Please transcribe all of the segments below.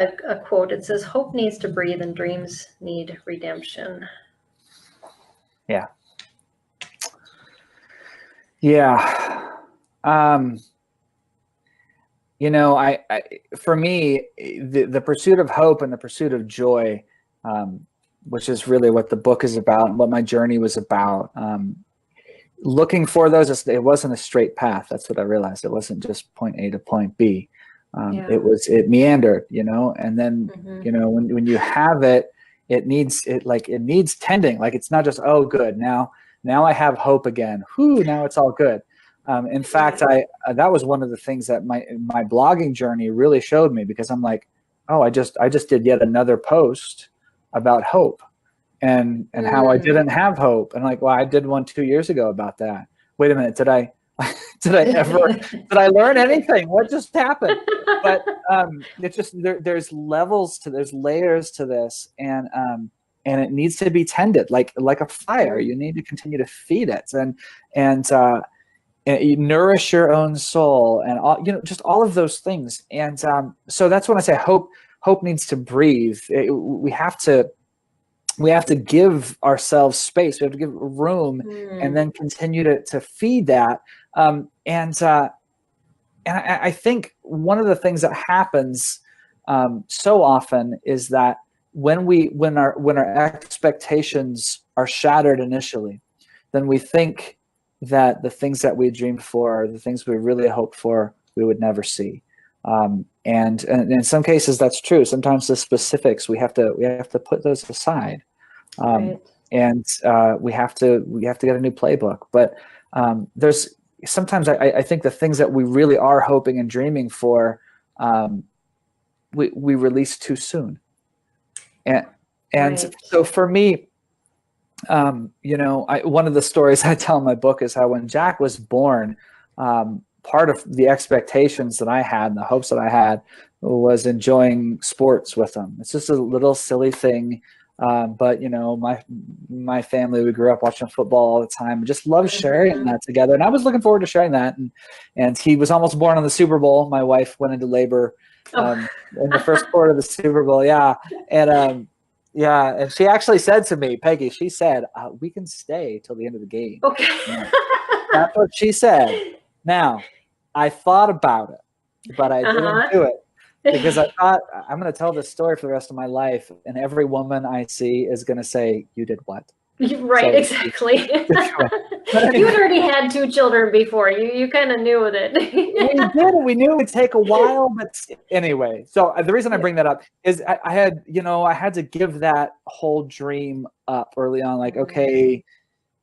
a quote. It says, "Hope needs to breathe and dreams need redemption." Yeah. Yeah. You know, for me, the pursuit of hope and the pursuit of joy, which is really what the book is about and what my journey was about. Looking for those, it wasn't a straight path. That's what I realized. It wasn't just point A to point B. It meandered, you know, and then, you know, when you have it, it needs tending. Like, it's not just, oh, good. Now I have hope again. Whoo, now it's all good. In fact, that was one of the things that my blogging journey really showed me, because I'm like, oh, I just did yet another post about hope and how I didn't have hope. And like, well, I did one 2 years ago about that. Wait a minute. Did I learn anything? What just happened? But it's just, there's levels to, there's layers to this. And it needs to be tended like a fire. You need to continue to feed it and you nourish your own soul and all, you know, just all of those things. And so that's when I say hope needs to breathe. We have to give ourselves space. We have to give room and then continue to feed that. And I think one of the things that happens so often is that when our expectations are shattered initially, then we think that the things that we dreamed for, the things we really hoped for, we would never see. And in some cases that's true. Sometimes the specifics, we have to put those aside. And we have to get a new playbook. But there's sometimes I think the things that we really are hoping and dreaming for, we release too soon. And so for me, you know, one of the stories I tell in my book is how when Jack was born, part of the expectations that I had and the hopes that I had was enjoying sports with him. It's just a little silly thing. But you know, my family, we grew up watching football all the time and just loved sharing that together. And I was looking forward to sharing that. And he was almost born on the Super Bowl. My wife went into labor in the first quarter of the Super Bowl. Yeah. And she actually said to me, Peggy, she said, we can stay till the end of the game. Okay. That's what she said. Now, I thought about it, but I didn't do it. Because I thought, I'm going to tell this story for the rest of my life, and every woman I see is going to say, you did what? Right, exactly. You had already had 2 children before. You kind of knew it. We did. We knew it would take a while, but anyway. So the reason I bring that up is I had to give that whole dream up early on. Like, okay,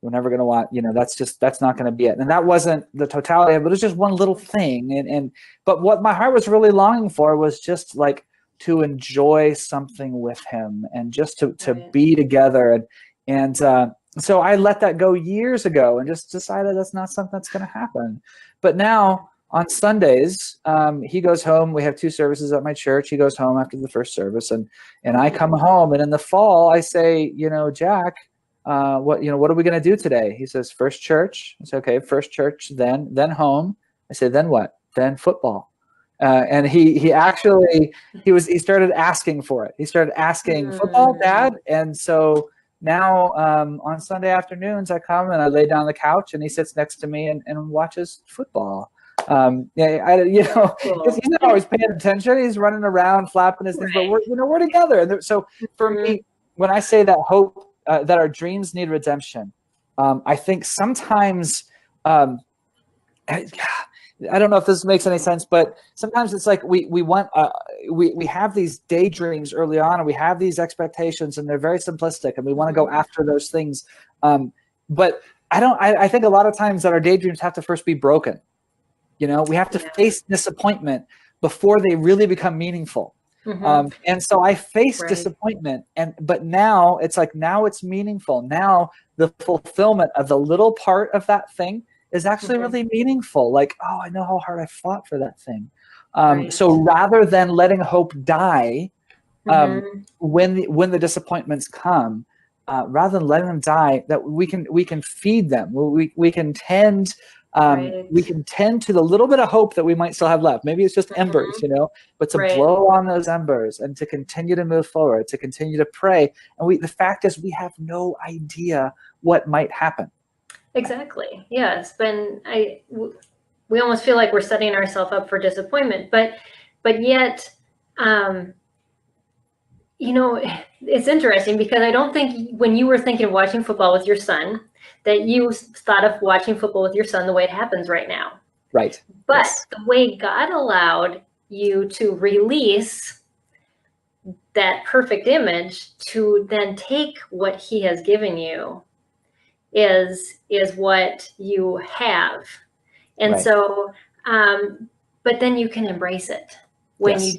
we're never going to want, you know, that's not going to be it. And that wasn't the totality of it. It was just one little thing. But what my heart was really longing for was just like to enjoy something with him and just to be together. And so I let that go years ago and just decided that's not something that's going to happen. But now on Sundays, he goes home. We have 2 services at my church. He goes home after the first service and I come home, and in the fall I say, you know, Jack, what are we going to do today? He says, first church. I say, okay, first church, then home. I say, then what? Then football. And he started asking for it. He started asking, football, Dad? And so now on Sunday afternoons, I come and I lay down on the couch and he sits next to me and watches football. Cool. He's not always paying attention. He's running around flapping his things, but we're together. And so for me, when I say that hope, that our dreams need redemption, I think sometimes, I don't know if this makes any sense, but sometimes it's like we have these daydreams early on, and we have these expectations, and they're very simplistic, and we want to go after those things. But I think a lot of times that our daydreams have to first be broken. You know, we have to face disappointment before they really become meaningful. And so I faced disappointment, but now it's meaningful. Now the fulfillment of the little part of that thing is actually really meaningful. Like, oh, I know how hard I fought for that thing. So rather than letting hope die, when the disappointments come, rather than letting them die, that we can feed them. We can tend We can tend to the little bit of hope that we might still have left. Maybe it's just embers, but to blow on those embers and to continue to move forward, to continue to pray. And the fact is, we have no idea what might happen. Exactly. Yeah, we almost feel like we're setting ourselves up for disappointment, but yet, it's interesting because I don't think when you were thinking of watching football with your son, that you thought of watching football with your son the way it happens right now. Right. But the way God allowed you to release that perfect image to then take what he has given you is what you have. And so, but then you can embrace it when you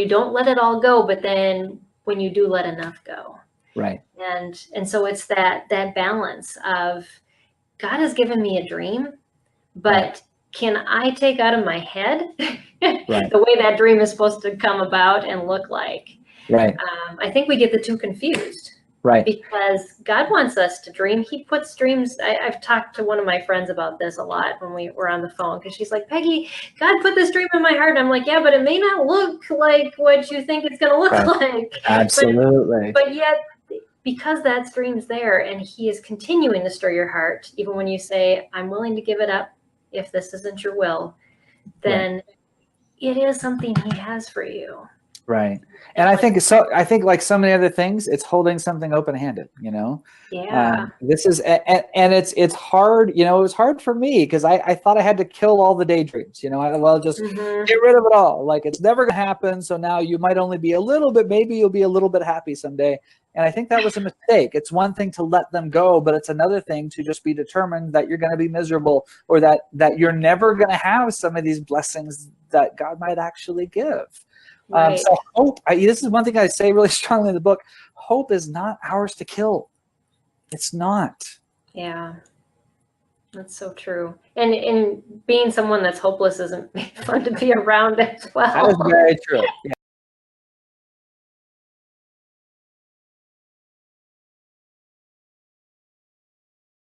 don't let it all go, but then when you do let enough go. Right. And so it's that balance of, God has given me a dream, but can I take out of my head the way that dream is supposed to come about and look like? Right. I think we get the two confused. Right. Because God wants us to dream. He puts dreams. I've talked to one of my friends about this a lot when we were on the phone, because she's like, Peggy, God put this dream in my heart. And I'm like, yeah, but it may not look like what you think it's going to look like. Absolutely. But yet, because that dream's there and he is continuing to stir your heart, even when you say, I'm willing to give it up if this isn't your will, then it is something he has for you. Right. And I think like so many other things, it's holding something open-handed, Yeah. This is, and it's hard, it was hard for me because I thought I had to kill all the daydreams, just get rid of it all. Like, it's never going to happen. So now you might only be maybe you'll be a little bit happy someday. And I think that was a mistake. It's one thing to let them go, but it's another thing to just be determined that you're going to be miserable, or that you're never going to have some of these blessings that God might actually give. So hope, this is one thing I say really strongly in the book. Hope is not ours to kill. It's not. Yeah, that's so true. And being someone that's hopeless isn't fun to be around as well. That is very true.